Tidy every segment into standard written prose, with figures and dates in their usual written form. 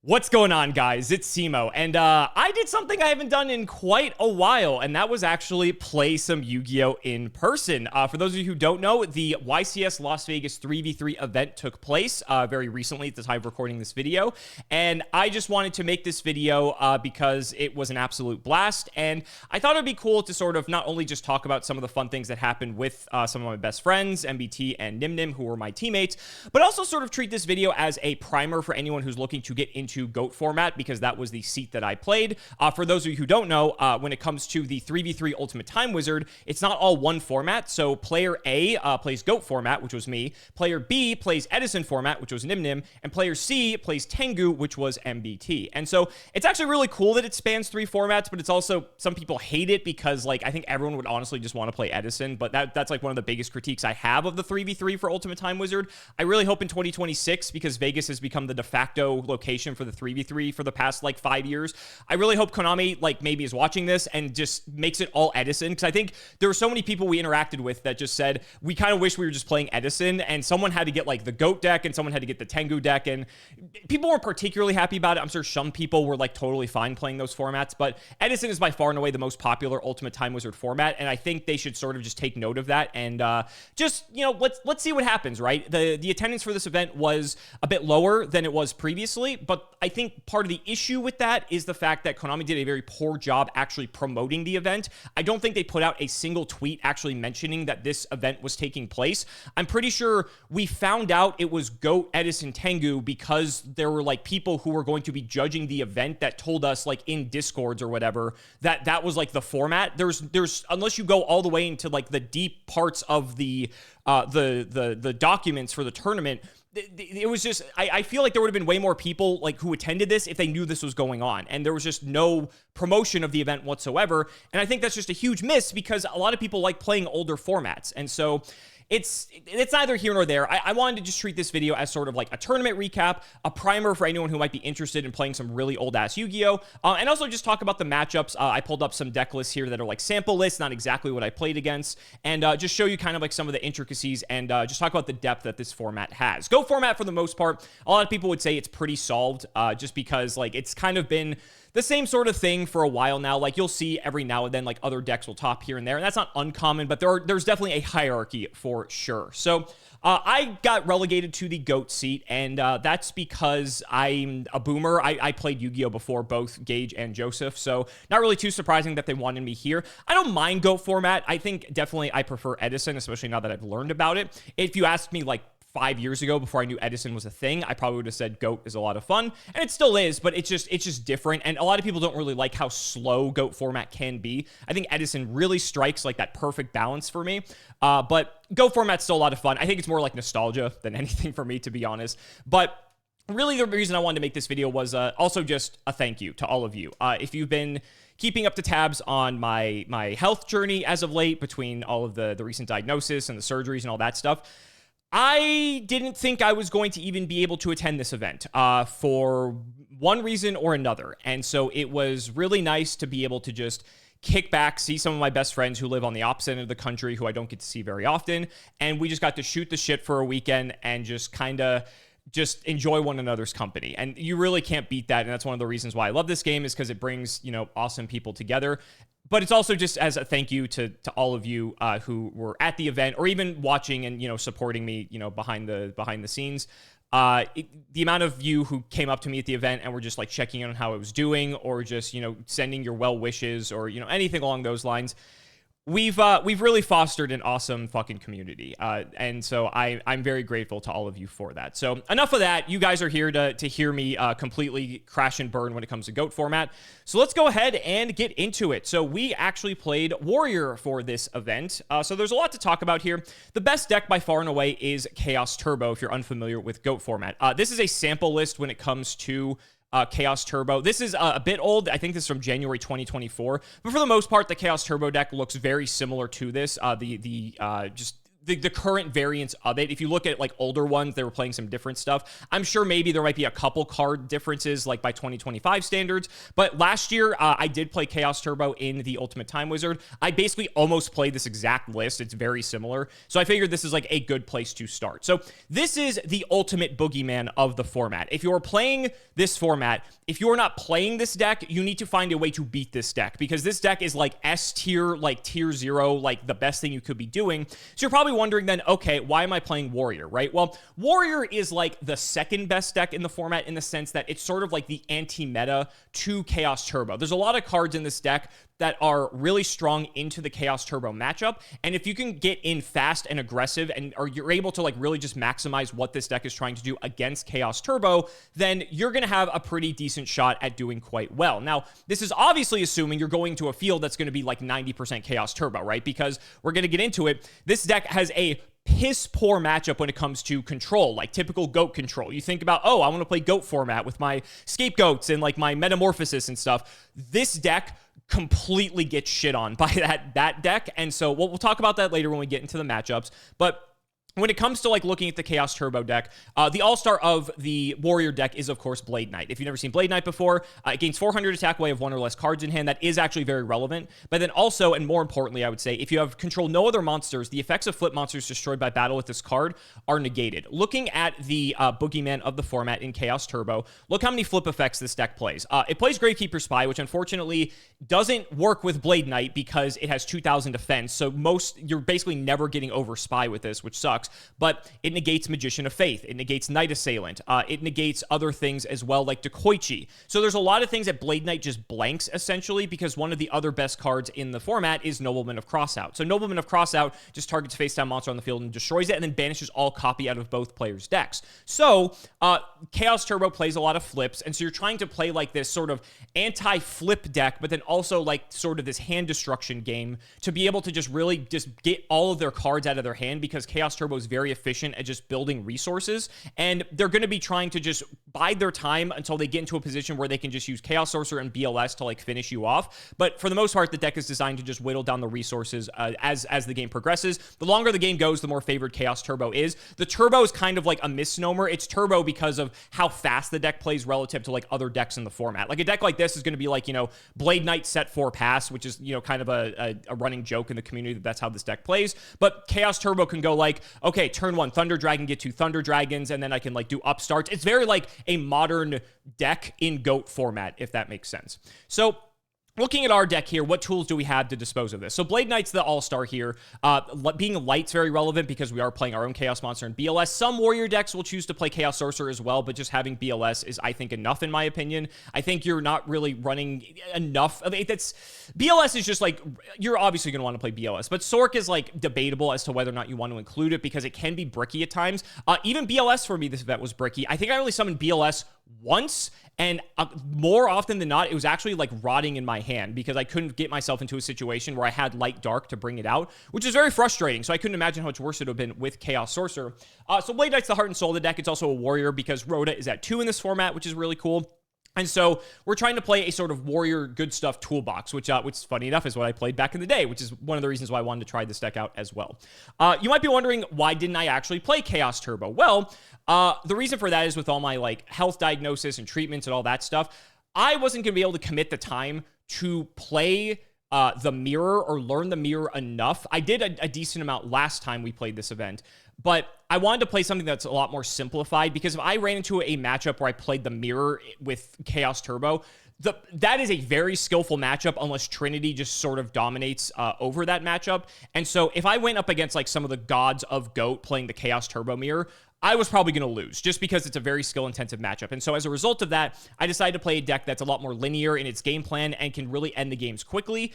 What's going on, guys? It's Cimo, and I did something I haven't done in quite a while, and that was actually play some Yu-Gi-Oh! In person. For those of you who don't know, the YCS Las Vegas 3v3 event took place very recently at the time of recording this video, and I just wanted to make this video because it was an absolute blast, and I thought it'd be cool to sort of not only just talk about some of the fun things that happened with some of my best friends, MBT and Nimnim, who were my teammates, but also sort of treat this video as a primer for anyone who's looking to get into GOAT format, because that was the seat that I played. For those of you who don't know, when it comes to the 3v3 Ultimate Time Wizard, it's not all one format. So player A plays GOAT format, which was me. Player B plays Edison format, which was Nimnim. And player C plays Tengu, which was MBT. And so it's actually really cool that it spans three formats, but it's also, some people hate it because, like, I think everyone would honestly just want to play Edison, but that's like one of the biggest critiques I have of the 3v3 for Ultimate Time Wizard. I really hope in 2026, because Vegas has become the de facto location for the 3v3 for the past like 5 years, I really hope Konami like maybe is watching this and just makes it all Edison, because I think there were so many people we interacted with that just said we kind of wish we were just playing Edison, and someone had to get like the GOAT deck and someone had to get the Tengu deck, and people weren't particularly happy about it. I'm sure some people were like totally fine playing those formats, but Edison is by far and away the most popular Ultimate Time Wizard format, and I think they should sort of just take note of that and just, you know, let's see what happens, right? The attendance for this event was a bit lower than it was previously, but I think part of the issue with that is the fact that Konami did a very poor job actually promoting the event. I don't think they put out a single tweet actually mentioning that this event was taking place. I'm pretty sure we found out it was GOAT, Edison, Tengu because there were like people who were going to be judging the event that told us like in Discords or whatever that that was like the format. There's unless you go all the way into like the deep parts of the documents for the tournament, it was just, I feel like there would have been way more people like who attended this if they knew this was going on, and there was just no promotion of the event whatsoever. And I think that's just a huge miss, because a lot of people like playing older formats, and so it's neither here nor there. I wanted to just treat this video as sort of like a tournament recap, a primer for anyone who might be interested in playing some really old-ass Yu-Gi-Oh! And also just talk about the matchups. I pulled up some deck lists here that are like sample lists, not exactly what I played against, and just show you kind of like some of the intricacies, and just talk about the depth that this format has. GO format, for the most part, a lot of people would say it's pretty solved, just because like it's kind of been the same sort of thing for a while now. Like, you'll see every now and then like other decks will top here and there, and that's not uncommon, but there's definitely a hierarchy for sure. So I got relegated to the GOAT seat, and that's because I'm a boomer. I played Yu-Gi-Oh! Before both Gage and Joseph, so not really too surprising that they wanted me here. I don't mind GOAT format. I think definitely I prefer Edison, especially now that I've learned about it. If you asked me like 5 years ago, before I knew Edison was a thing, I probably would have said GOAT is a lot of fun, and it still is, but it's just different, and a lot of people don't really like how slow GOAT format can be. I think Edison really strikes like that perfect balance for me, but GOAT format's still a lot of fun. I think it's more like nostalgia than anything for me, to be honest. But really, the reason I wanted to make this video was also just a thank you to all of you. If you've been keeping up to tabs on my health journey as of late, between all of the recent diagnosis and the surgeries and all that stuff, I didn't think I was going to even be able to attend this event for one reason or another. And so it was really nice to be able to just kick back, see some of my best friends who live on the opposite end of the country, who I don't get to see very often. And we just got to shoot the shit for a weekend and just kind of just enjoy one another's company. And you really can't beat that. And that's one of the reasons why I love this game, is because it brings, you know, awesome people together. But it's also just as a thank you to all of you who were at the event, or even watching and, you know, supporting me, you know, behind the scenes. The amount of you who came up to me at the event and were just like checking in on how I was doing, or just, you know, sending your well wishes, or, you know, anything along those lines. We've really fostered an awesome fucking community, and so I'm very grateful to all of you for that. So enough of that. You guys are here to hear me completely crash and burn when it comes to GOAT format. So let's go ahead and get into it. So we actually played Warrior for this event. So there's a lot to talk about here. The best deck by far and away is Chaos Turbo, if you're unfamiliar with GOAT format. This is a sample list when it comes to Chaos Turbo. This is a bit old. I think this is from January 2024. But for the most part, the Chaos Turbo deck looks very similar to this. Just the current variants of it. If you look at like older ones, they were playing some different stuff. I'm sure maybe there might be a couple card differences like by 2025 standards, but last year I did play Chaos Turbo in the Ultimate Time Wizard. I basically almost played this exact list. It's very similar. So I figured this is like a good place to start. So this is the ultimate boogeyman of the format. If you're playing this format, if you're not playing this deck, you need to find a way to beat this deck, because this deck is like S tier, like tier 0, like the best thing you could be doing. So you're probably wondering then, okay, why am I playing Warrior, right? Well, Warrior is like the second best deck in the format in the sense that it's sort of like the anti-meta to Chaos Turbo. There's a lot of cards in this deck that are really strong into the Chaos Turbo matchup, and if you can get in fast and aggressive, and or you're able to like really just maximize what this deck is trying to do against Chaos Turbo, then you're going to have a pretty decent shot at doing quite well. Now, this is obviously assuming you're going to a field that's going to be like 90% Chaos Turbo, right? Because we're going to get into it. This deck has a piss poor matchup when it comes to control, like typical GOAT control. You think about, oh, I want to play GOAT format with my scapegoats and like my metamorphosis and stuff. This deck completely gets shit on by that deck. And so we'll talk about that later when we get into the matchups. But when it comes to like looking at the Chaos Turbo deck, the all-star of the Warrior deck is, of course, Blade Knight. If you've never seen Blade Knight before, it gains 400 attack away of one or less cards in hand. That is actually very relevant. But then also, and more importantly, I would say, if you have control no other monsters, the effects of flip monsters destroyed by battle with this card are negated. Looking at the boogeyman of the format in Chaos Turbo, look how many flip effects this deck plays. It plays Gravekeeper Spy, which unfortunately doesn't work with Blade Knight because it has 2,000 defense. So you're basically never getting over Spy with this, which sucks. But it negates Magician of Faith. It negates Night Assailant. It negates other things as well, like Decoichi. So there's a lot of things that Blade Knight just blanks, essentially, because one of the other best cards in the format is Nobleman of Crossout. So Nobleman of Crossout just targets face-down monster on the field and destroys it, and then banishes all copy out of both players' decks. So Chaos Turbo plays a lot of flips, and so you're trying to play like this sort of anti-flip deck, but then also like sort of this hand destruction game to be able to just really just get all of their cards out of their hand, because Chaos Turbo is very efficient at just building resources, and they're going to be trying to just bide their time until they get into a position where they can just use Chaos Sorcerer and BLS to like finish you off. But for the most part, the deck is designed to just whittle down the resources as the game progresses. The longer the game goes, the more favored Chaos Turbo is. The Turbo is kind of like a misnomer. It's Turbo because of how fast the deck plays relative to like other decks in the format. Like a deck like this is going to be like, you know, Blade Knight set 4 pass, which is, you know, kind of a running joke in the community that that's how this deck plays. But Chaos Turbo can go like, okay, turn 1 Thunder Dragon, get 2 Thunder Dragons, and then I can like do upstarts. It's very like a modern deck in GOAT format, if that makes sense. So looking at our deck here, what tools do we have to dispose of this? So Blade Knight's the all-star here. Being light's very relevant because we are playing our own Chaos Monster and BLS. Some Warrior decks will choose to play Chaos Sorcerer as well, but just having BLS is, I think, enough in my opinion. I think you're not really running enough of it. BLS is just like, you're obviously going to want to play BLS, but Sork is like debatable as to whether or not you want to include it because it can be bricky at times. Even BLS for me, this event was bricky. I think I only summoned BLS once, and more often than not, it was actually like rotting in my hand because I couldn't get myself into a situation where I had light dark to bring it out, which is very frustrating. So I couldn't imagine how much worse it would have been with Chaos Sorcerer. So Blade Knight's the heart and soul of the deck. It's also a warrior because Rhoda is at 2 in this format, which is really cool. And so we're trying to play a sort of warrior good stuff toolbox, which funny enough is what I played back in the day, which is one of the reasons why I wanted to try this deck out as well. You might be wondering, why didn't I actually play Chaos Turbo? Well, the reason for that is with all my like health diagnosis and treatments and all that stuff, I wasn't going to be able to commit the time to play the mirror or learn the mirror enough. I did a decent amount last time we played this event, but I wanted to play something that's a lot more simplified, because if I ran into a matchup where I played the mirror with Chaos Turbo, that is a very skillful matchup unless Trinity just sort of dominates over that matchup. And so if I went up against like some of the gods of GOAT playing the Chaos Turbo mirror, I was probably going to lose just because it's a very skill-intensive matchup. And so as a result of that, I decided to play a deck that's a lot more linear in its game plan and can really end the games quickly.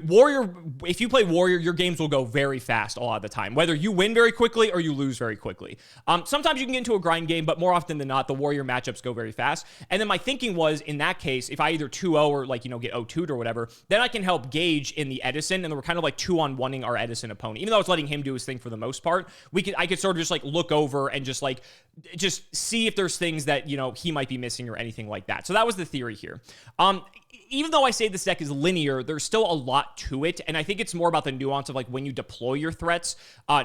Warrior, if you play Warrior, your games will go very fast a lot of the time, whether you win very quickly or you lose very quickly. Sometimes you can get into a grind game, but more often than not, the Warrior matchups go very fast. And then my thinking was, in that case, if I either 2-0 or like, you know, get 0-2'd or whatever, then I can help Gage in the Edison, and then we're kind of like 2-on-1ing our Edison opponent. Even though I was letting him do his thing for the most part, I could sort of just like look over and just like just see if there's things that, you know, he might be missing or anything like that. So that was the theory here. Even though I say this deck is linear, there's still a lot to it, and I think it's more about the nuance of like when you deploy your threats,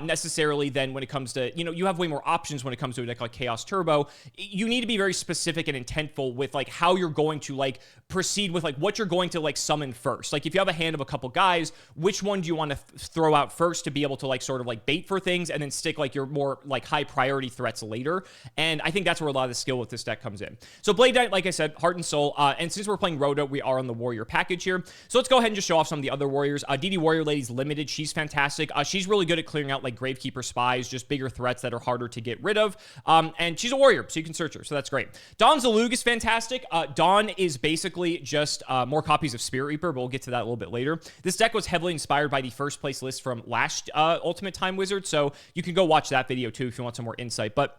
necessarily than when it comes to, you know, you have way more options when it comes to a deck like Chaos Turbo. You need to be very specific and intentful with like how you're going to like proceed with like what you're going to like summon first. Like if you have a hand of a couple guys, which one do you want to throw out first to be able to like sort of like bait for things and then stick like your more like high priority threats later? And I think that's where a lot of the skill with this deck comes in. So Blade Knight, like I said, heart and soul, and since we're playing Rhoda, we are on the warrior package here. So let's go ahead and just show off some of the other warriors. DD Warrior Lady's limited. She's fantastic. She's really good at clearing out like Gravekeeper spies, just bigger threats that are harder to get rid of. And she's a warrior, so you can search her. So that's great. Dawn Zalug is fantastic. Dawn is basically just more copies of Spirit Reaper, but we'll get to that a little bit later. This deck was heavily inspired by the first place list from last Ultimate Time Wizard, so you can go watch that video too if you want some more insight. But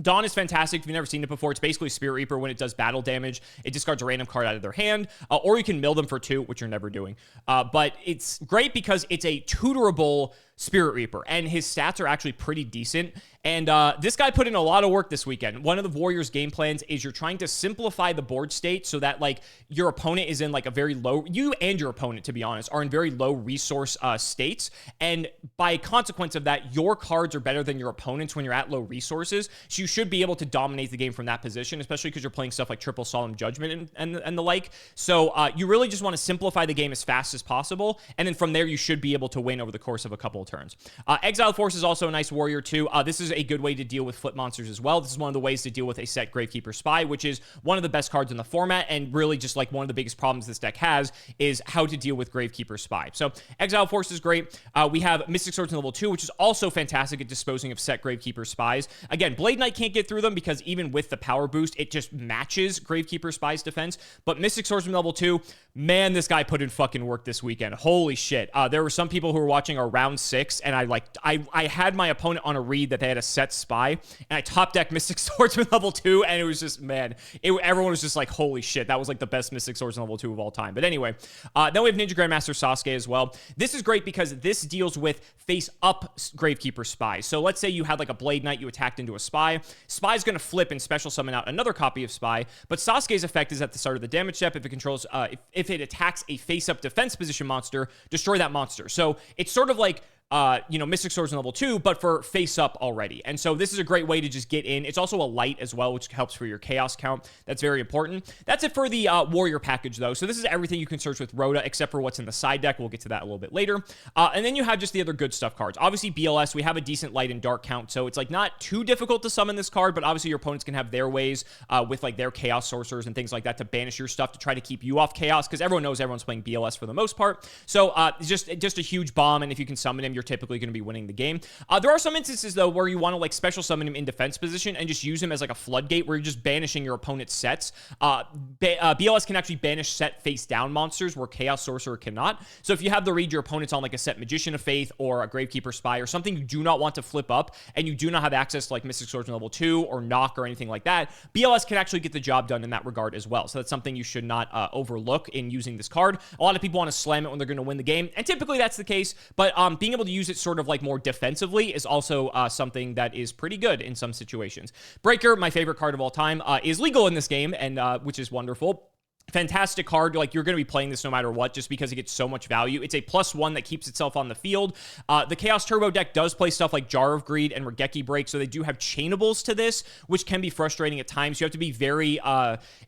Dawn is fantastic. If you've never seen it before, it's basically Spirit Reaper. When it does battle damage, it discards a random card out of their hand, or you can mill them for 2, which you're never doing. But it's great because it's a tutorable Spirit Reaper, and his stats are actually pretty decent. And this guy put in a lot of work this weekend. One of the Warriors' game plans is you're trying to simplify the board state so that like your opponent is in like a very low, you and your opponent, to be honest, are in very low resource states. And by consequence of that, your cards are better than your opponents when you're at low resources. So you should be able to dominate the game from that position, especially because you're playing stuff like Triple Solemn Judgment and the like. So you really just want to simplify the game as fast as possible. And then from there, you should be able to win over the course of a couple of turns. Exiled Force is also a nice warrior too. This is a good way to deal with flip monsters as well. This is one of the ways to deal with a set Gravekeeper Spy, which is one of the best cards in the format, and really just like one of the biggest problems this deck has is how to deal with Gravekeeper Spy. So Exile Force is great. We have Mystic Swords in level 2, which is also fantastic at disposing of set Gravekeeper Spies. Again, Blade Knight can't get through them because even with the power boost, it just matches Gravekeeper Spy's defense. But Mystic Swords in level 2, man, this guy put in fucking work this weekend. Holy shit. There were some people who were watching our round 6, and I had my opponent on a read that they had a set spy, and I top decked Mystic Swordsman level 2, and it was just, man, everyone was just like, holy shit, that was like the best Mystic Swordsman level 2 of all time. But anyway, then we have Ninja Grandmaster Sasuke as well. This is great because this deals with face up Gravekeeper Spy. So let's say you had like a Blade Knight, you attacked into a Spy. Spy's going to flip and special summon out another copy of Spy, but Sasuke's effect is at the start of the damage step. If it controls, if it attacks a face up defense position monster, destroy that monster. So it's sort of like Mystic Swords in level 2, but for face up already. And so this is a great way to just get in. It's also a light as well, which helps for your chaos count. That's very important. That's it for the warrior package though. So this is everything you can search with Rhoda except for what's in the side deck. We'll get to that a little bit later. And then you have just the other good stuff cards. Obviously BLS, we have a decent light and dark count, so it's like not too difficult to summon this card, but obviously your opponents can have their ways with like their chaos sorcerers and things like that to banish your stuff to try to keep you off chaos, because everyone knows everyone's playing BLS for the most part. So just a huge bomb, and if you can summon him, you're typically going to be winning the game. There are some instances though where you want to like special summon him in defense position and just use him as like a floodgate where you're just banishing your opponent's sets. BLS can actually banish set face down monsters where Chaos Sorcerer cannot. So if you have the read your opponent's on like a set Magician of Faith or a Gravekeeper Spy or something you do not want to flip up, and you do not have access to like Mystic Swordsman level 2 or Knock or anything like that, BLS can actually get the job done in that regard as well. So that's something you should not overlook in using this card. A lot of people want to slam it when they're going to win the game, and typically that's the case, but being able to use it sort of like more defensively is also something that is pretty good in some situations. Breaker, my favorite card of all time, is legal in this game, and which is wonderful. Fantastic card. Like, you're going to be playing this no matter what just because it gets so much value. It's a +1 that keeps itself on the field. The Chaos Turbo deck does play stuff like Jar of Greed and Regeki Break, so they do have chainables to this, which can be frustrating at times. You have to be very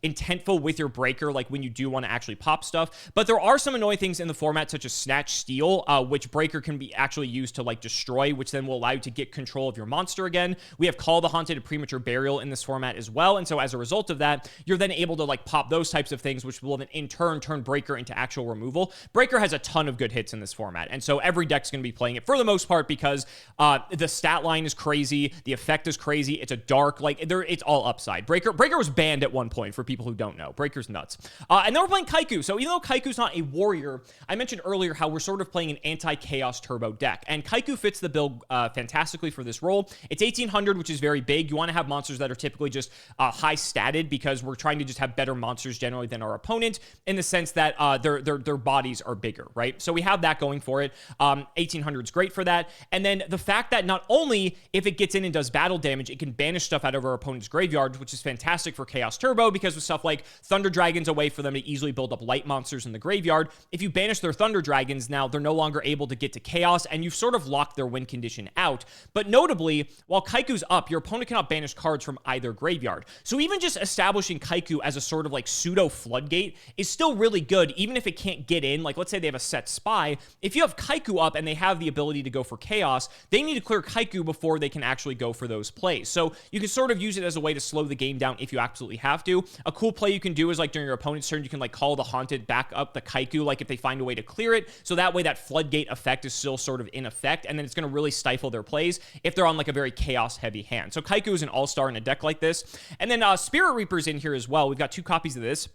intentful with your Breaker, like when you do want to actually pop stuff. But there are some annoying things in the format, such as Snatch Steal, which Breaker can be actually used to like destroy, which then will allow you to get control of your monster again. We have Call the Haunted and Premature Burial in this format as well, and so as a result of that, you're then able to like pop those types of things, which will then in turn turn Breaker into actual removal. Breaker has a ton of good hits in this format, and so every deck's going to be playing it for the most part because the stat line is crazy, the effect is crazy, it's a dark, like, it's all upside. Breaker was banned at one point, for people who don't know. Breaker's nuts. And then we're playing Kaiku. So even though Kaiku's not a warrior, I mentioned earlier how we're sort of playing an anti-Chaos Turbo deck, and Kaiku fits the bill fantastically for this role. It's 1800, which is very big. You want to have monsters that are typically just high statted because we're trying to just have better monsters generally than our opponent in the sense that their bodies are bigger, right? So we have that going for it. 1800 is great for that. And then the fact that not only if it gets in and does battle damage, it can banish stuff out of our opponent's graveyard, which is fantastic for Chaos Turbo, because with stuff like Thunder Dragons, a way for them to easily build up light monsters in the graveyard. If you banish their Thunder Dragons, now they're no longer able to get to Chaos, and you've sort of locked their win condition out. But notably, while Kaiku's up, your opponent cannot banish cards from either graveyard. So even just establishing Kaiku as a sort of like pseudo floodgate is still really good, even if it can't get in. Like, let's say they have a set spy. If you have Kaiku up and they have the ability to go for Chaos, they need to clear Kaiku before they can actually go for those plays. So you can sort of use it as a way to slow the game down if you absolutely have to. A cool play you can do is like during your opponent's turn, you can like call the Haunted back up the Kaiku, like if they find a way to clear it. So that way that floodgate effect is still sort of in effect, and then it's going to really stifle their plays if they're on like a very chaos heavy hand. So Kaiku is an all-star in a deck like this. And then Spirit Reaper's in here as well. We've got 2 copies of this.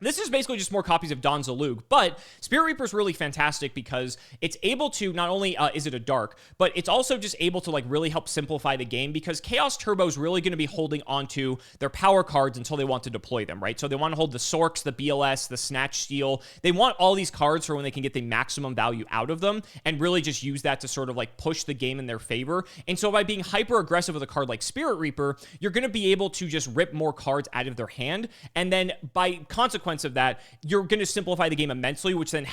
This is basically just more copies of Don Zalug, but Spirit Reaper is really fantastic because it's able to, not only is it a dark, but it's also just able to like really help simplify the game, because Chaos Turbo is really going to be holding onto their power cards until they want to deploy them, right? So they want to hold the Sorks, the BLS, the Snatch Steel. They want all these cards for when they can get the maximum value out of them and really just use that to sort of like push the game in their favor. And so by being hyper aggressive with a card like Spirit Reaper, you're going to be able to just rip more cards out of their hand. And then by consequence of that, you're going to simplify the game immensely, which then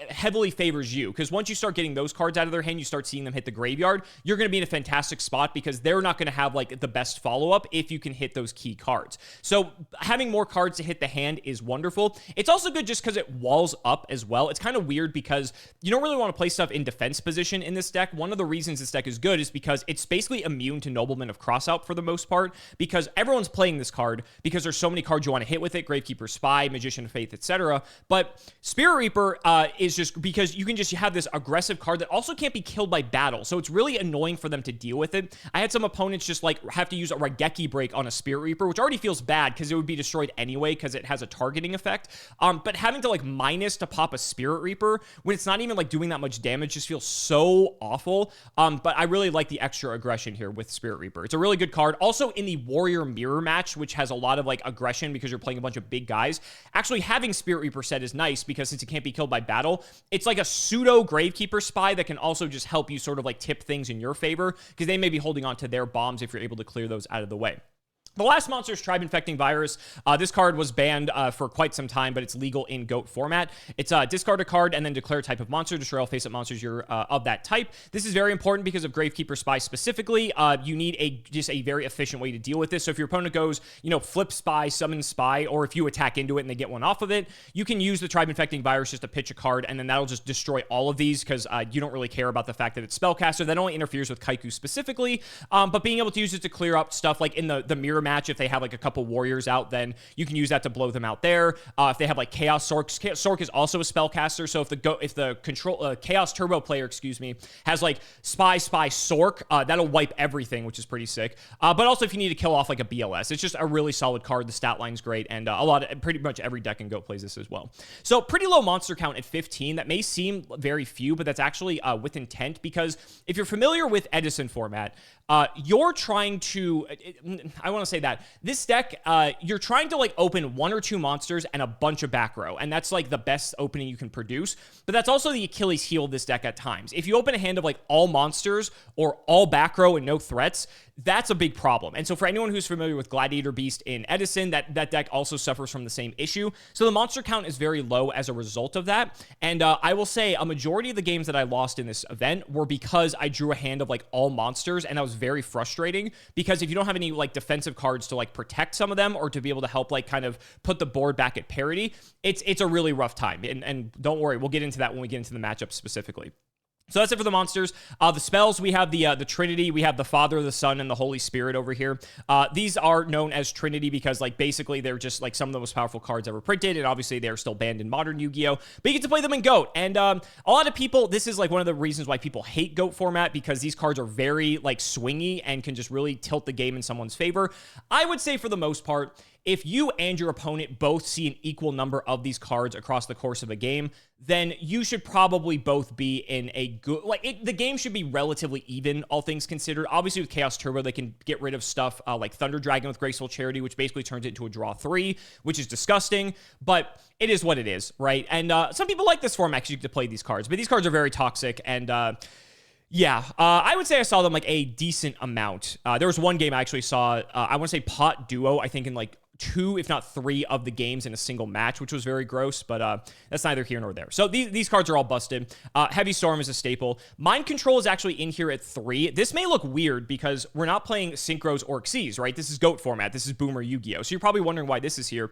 heavily favors you, because once you start getting those cards out of their hand, you start seeing them hit the graveyard, you're going to be in a fantastic spot because they're not going to have like the best follow-up if you can hit those key cards. So having more cards to hit the hand is wonderful. It's also good just because it walls up as well. It's kind of weird because you don't really want to play stuff in defense position in this deck. One of the reasons this deck is good is because it's basically immune to Nobleman of Crossout for the most part, because everyone's playing this card because there's so many cards you want to hit with it: Gravekeeper Spy, Magician of Faith, etc. But Spirit Reaper is just because you can just have this aggressive card that also can't be killed by battle. So it's really annoying for them to deal with it. I had some opponents just like have to use a Raigeki break on a Spirit Reaper, which already feels bad because it would be destroyed anyway because it has a targeting effect. But having to like minus to pop a Spirit Reaper when it's not even like doing that much damage just feels so awful. But I really like the extra aggression here with Spirit Reaper. It's a really good card. Also in the Warrior Mirror match, which has a lot of like aggression because you're playing a bunch of big guys, actually having Spirit Reaper set is nice because since it can't be killed by battle, it's like a pseudo Gravekeeper Spy that can also just help you sort of like tip things in your favor because they may be holding on to their bombs if you're able to clear those out of the way. The last monster is Tribe Infecting Virus. This card was banned for quite some time, but it's legal in GOAT format. It's discard a card and then declare a type of monster. Destroy all face-up monsters you're of that type. This is very important because of Gravekeeper Spy specifically. You need just a very efficient way to deal with this. So if your opponent goes, flip Spy, summon Spy, or if you attack into it and they get one off of it, you can use the Tribe Infecting Virus just to pitch a card, and then that'll just destroy all of these because you don't really care about the fact that it's Spellcaster. That only interferes with Kaiku specifically, but being able to use it to clear up stuff like in the mirror match, if they have like a couple warriors out, then you can use that to blow them out there. If they have like Chaos Sorks, Sork is also a spellcaster, so if the control Chaos Turbo player, has like Spy Sork, that'll wipe everything, which is pretty sick. But also if you need to kill off like a BLS, it's just a really solid card. The stat line's great, and pretty much every deck in GOAT plays this as well. So pretty low monster count at 15. That may seem very few, but that's actually with intent, because if you're familiar with Edison format, you're trying to, I want to say that this deck, you're trying to like open 1 or 2 monsters and a bunch of back row, and that's like the best opening you can produce. But that's also the Achilles heel of this deck at times. If you open a hand of like all monsters or all back row and no threats, that's a big problem. And so for anyone who's familiar with Gladiator Beast in Edison, that deck also suffers from the same issue. So the monster count is very low as a result of that. And I will say a majority of the games that I lost in this event were because I drew a hand of like all monsters, and that was very frustrating because if you don't have any like defensive cards to like protect some of them or to be able to help like kind of put the board back at parity, it's a really rough time. And don't worry, we'll get into that when we get into the matchup specifically. So that's it for the monsters. The spells, we have the Trinity. We have the Father, the Son, and the Holy Spirit over here. These are known as Trinity because, like, basically they're just, like, some of the most powerful cards ever printed, and obviously they're still banned in modern Yu-Gi-Oh! But you get to play them in GOAT. And a lot of people, this is, like, one of the reasons why people hate GOAT format, because these cards are very, like, swingy and can just really tilt the game in someone's favor. I would say, for the most part, if you and your opponent both see an equal number of these cards across the course of a game, then you should probably both be in a good, the game should be relatively even, all things considered. Obviously, with Chaos Turbo, they can get rid of stuff like Thunder Dragon with Graceful Charity, which basically turns it into a draw 3, which is disgusting, but it is what it is, right? And some people like this format because you get to play these cards, but these cards are very toxic, and I would say I saw them like a decent amount. There was one game I actually saw, I want to say Pot Duo, I think in like 2, if not 3 of the games in a single match, which was very gross, but that's neither here nor there. So these cards are all busted. Heavy Storm is a staple. Mind Control is actually in here at 3. This may look weird because we're not playing Synchros or Xyz, right? This is GOAT format. This is Boomer Yu-Gi-Oh! So you're probably wondering why this is here.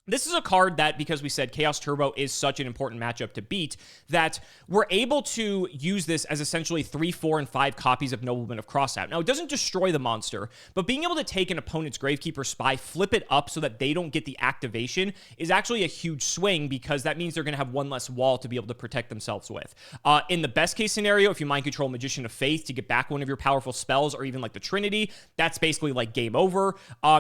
This is a card that, because we said Chaos Turbo is such an important matchup to beat, that we're able to use this as essentially 3, 4, and 5 copies of Nobleman of Crossout. Now, it doesn't destroy the monster, but being able to take an opponent's Gravekeeper Spy, flip it up so that they don't get the activation is actually a huge swing, because that means they're going to have one less wall to be able to protect themselves with. In the best case scenario, if you Mind Control Magician of Faith to get back one of your powerful spells, or even like the Trinity, that's basically like game over.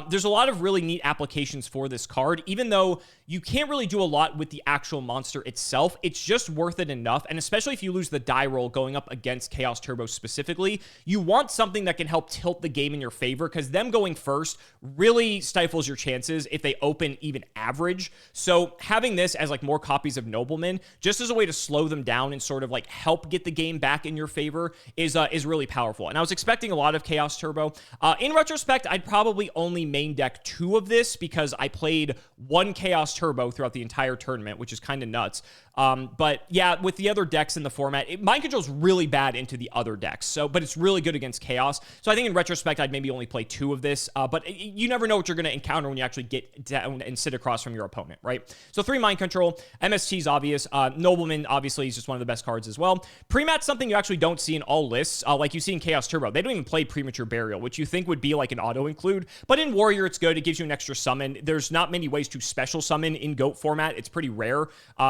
There's a lot of really neat applications for this card, even though you can't really do a lot with the actual monster itself. It's just worth it enough, and especially if you lose the die roll going up against Chaos Turbo specifically, you want something that can help tilt the game in your favor, because them going first really stifles your chances if they open even average. So having this as like more copies of Nobleman, just as a way to slow them down and sort of like help get the game back in your favor, is really powerful. And I was expecting a lot of Chaos Turbo. In retrospect, I'd probably only main deck 2 of this, because I played 1 Chaos Turbo throughout the entire tournament, which is kind of nuts. But yeah, with the other decks in the format, Mind Control is really bad into the other decks, but it's really good against Chaos. So I think in retrospect, I'd maybe only play 2 of this, but you never know what you're going to encounter when you actually get down and sit across from your opponent, right? So 3 Mind Control, MST is obvious. Nobleman, obviously, is just one of the best cards as well. Premat's something you actually don't see in all lists, like you see in Chaos Turbo. They don't even play Premature Burial, which you think would be like an auto-include, but in Warrior, it's good. It gives you an extra summon. There's not many ways to special summon in GOAT format. It's pretty rare.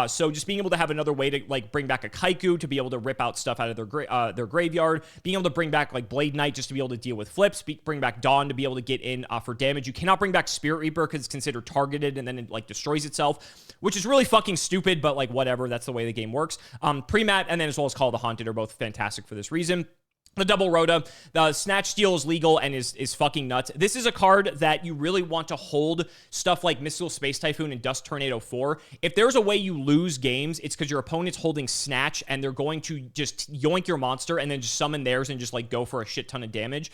So just being able to have another way to like bring back a Kaiku to be able to rip out stuff out of their graveyard, being able to bring back like Blade Knight just to be able to deal with flips, bring back Dawn to be able to get in for damage. You cannot bring back Spirit Reaper because it's considered targeted and then it like destroys itself, which is really fucking stupid, but like whatever, that's the way the game works. Pre-mat and then as well as Call of the Haunted are both fantastic for this reason. The double Rhoda, the Snatch Steal is legal and is fucking nuts. This is a card that you really want to hold stuff like Mystical Space Typhoon and Dust Tornado for. If there's a way you lose games, it's because your opponent's holding Snatch and they're going to just yoink your monster and then just summon theirs and just like go for a shit ton of damage.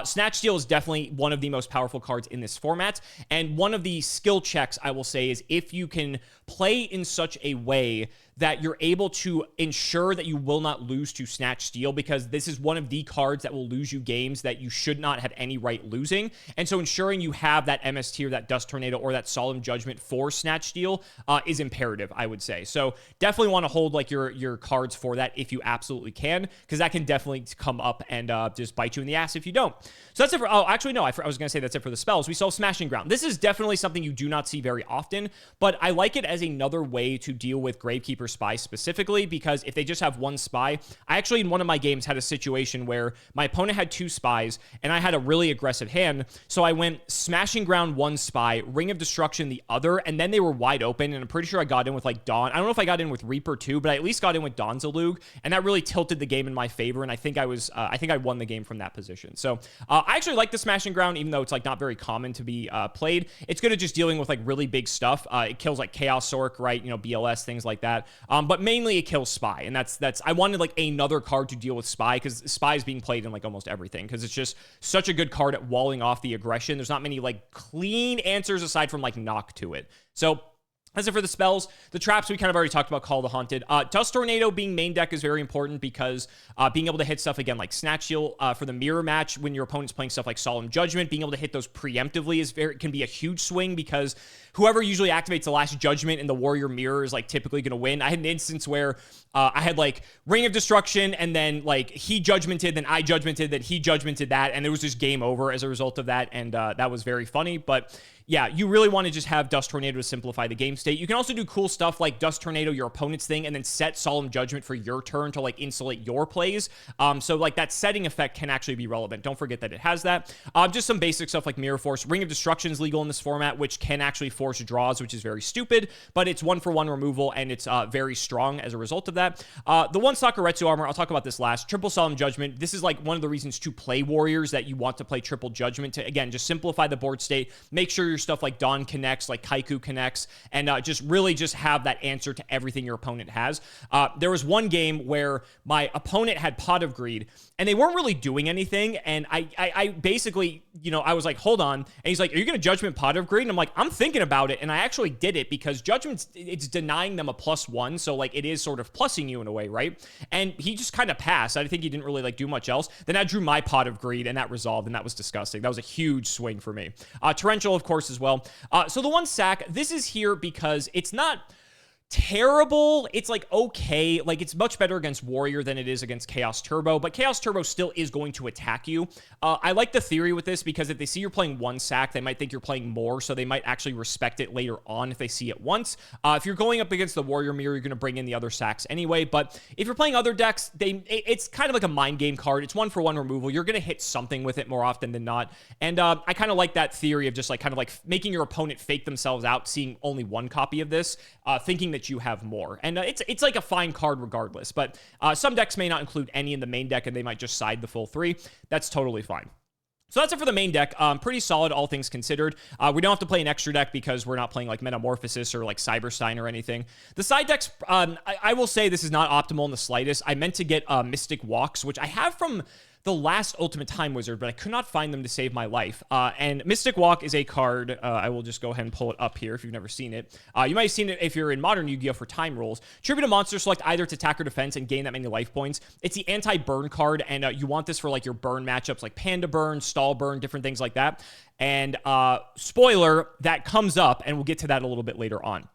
Snatch Steal is definitely one of the most powerful cards in this format. And one of the skill checks I will say is if you can play in such a way that you're able to ensure that you will not lose to Snatch Steal, because this is one of the cards that will lose you games that you should not have any right losing. And so ensuring you have that MS tier, that Dust Tornado, or that Solemn Judgment for Snatch Steal is imperative, I would say. So definitely want to hold like your cards for that if you absolutely can, because that can definitely come up and just bite you in the ass if you don't. So that's it for, oh, actually, no, I was going to say that's it for the spells. We saw Smashing Ground. This is definitely something you do not see very often, but I like it as another way to deal with Gravekeeper Spy specifically, because if they just have 1 spy, I actually in one of my games had a situation where my opponent had 2 spies and I had a really aggressive hand, so I went Smashing Ground 1 spy, Ring of Destruction the other, and then they were wide open, and I'm pretty sure I got in with like Dawn. I don't know if I got in with Reaper too, but I at least got in with Dawn's Zalug, and that really tilted the game in my favor, and I think I won the game from that position. So I actually like the Smashing Ground, even though it's like not very common to be played. It's good at just dealing with like really big stuff. It kills like Chaos Orc, right? You know, BLS, things like that. But mainly it kills Spy, and that's I wanted like another card to deal with Spy, because Spy is being played in like almost everything, because it's just such a good card at walling off the aggression. There's not many like clean answers aside from like knock to it. So as for the spells, the traps, we kind of already talked about Call of the Haunted. Dust Tornado being main deck is very important, because being able to hit stuff again like Snatch Steal for the mirror match when your opponent's playing stuff like Solemn Judgment, being able to hit those preemptively can be a huge swing, because whoever usually activates the last judgment in the warrior mirror is like typically going to win. I had an instance where I had like Ring of Destruction, and then like he judgmented, then I judgmented, then he judgmented that, and it was just game over as a result of that, and that was very funny. But yeah, you really want to just have Dust Tornado to simplify the game state. You can also do cool stuff like Dust Tornado your opponent's thing, and then set Solemn Judgment for your turn to like insulate your plays. So like that setting effect can actually be relevant. Don't forget that it has that. Just some basic stuff like Mirror Force. Ring of Destruction is legal in this format, which can actually force draws, which is very stupid, but it's 1-for-1 removal, and it's very strong as a result of that. The one Sakuretsu armor, I'll talk about this last. Triple Solemn Judgment. This is like one of the reasons to play Warriors, that you want to play Triple Judgment to, again, just simplify the board state, make sure your stuff like Dawn connects, like Kaiku connects, and just really just have that answer to everything your opponent has. There was one game where my opponent had Pot of Greed, and they weren't really doing anything, and I basically, you know, I was like, hold on, and he's like, are you going to Judgment Pot of Greed? And I'm like, I'm thinking about it, and I actually did it, because Judgment's, it's denying them a +1, so like it is sort of plussing you in a way, right? And he just kind of passed. I think he didn't really like do much else. Then I drew my Pot of Greed, and that resolved, and that was disgusting. That was a huge swing for me. Torrential, of course, as well. So the one sack, this is here because it's not terrible. It's like okay, like it's much better against Warrior than it is against Chaos Turbo, but Chaos Turbo still is going to attack you. I like the theory with this, because if they see you're playing one sack, they might think you're playing more, so they might actually respect it later on if they see it once. If you're going up against the Warrior Mirror, you're going to bring in the other sacks anyway, but if you're playing other decks, it's kind of like a mind game card. It's 1-for-1 removal. You're going to hit something with it more often than not, and I kind of like that theory of just like kind of like making your opponent fake themselves out, seeing only one copy of this, thinking that you have more. And it's like a fine card regardless, but some decks may not include any in the main deck, and they might just side the full 3. That's totally fine. So that's it for the main deck. Pretty solid, all things considered. We don't have to play an extra deck because we're not playing like Metamorphosis or like Cyberstein or anything. The side decks, I will say this is not optimal in the slightest. I meant to get Mystic Walks, which I have from the last Ultimate Time Wizard, but I could not find them to save my life. And Mystic Walk is a card. I will just go ahead and pull it up here if you've never seen it. You might have seen it if you're in Modern Yu-Gi-Oh! For time rules. Tribute a monster, select either its attack or defense, and gain that many life points. It's the anti-burn card, and you want this for like your burn matchups, like Panda Burn, Stall Burn, different things like that. And spoiler, that comes up, and we'll get to that a little bit later on.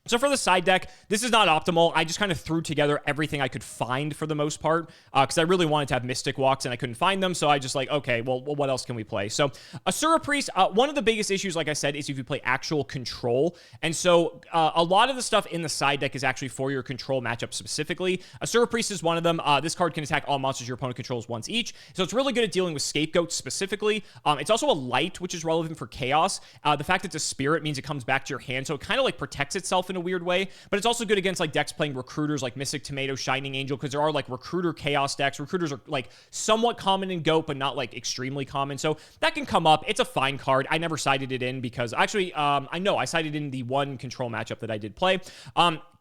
So for the side deck, this is not optimal. I just kind of threw together everything I could find for the most part, because I really wanted to have Mystic Walks and I couldn't find them. So I just like, okay, well, what else can we play? So Asura Priest, one of the biggest issues, like I said, is if you play actual control. And so a lot of the stuff in the side deck is actually for your control matchup specifically. Asura Priest is one of them. This card can attack all monsters your opponent controls once each. So it's really good at dealing with scapegoats specifically. It's also a light, which is relevant for chaos. The fact it's a spirit means it comes back to your hand. So it kind of like protects itself in a weird way, but it's also good against like decks playing recruiters like Mystic Tomato, Shining Angel, because there are like recruiter chaos decks. Recruiters are like somewhat common in GOAT, but not like extremely common. So that can come up. It's a fine card. I never sided it in because actually, I know I sided in the one control matchup that I did play.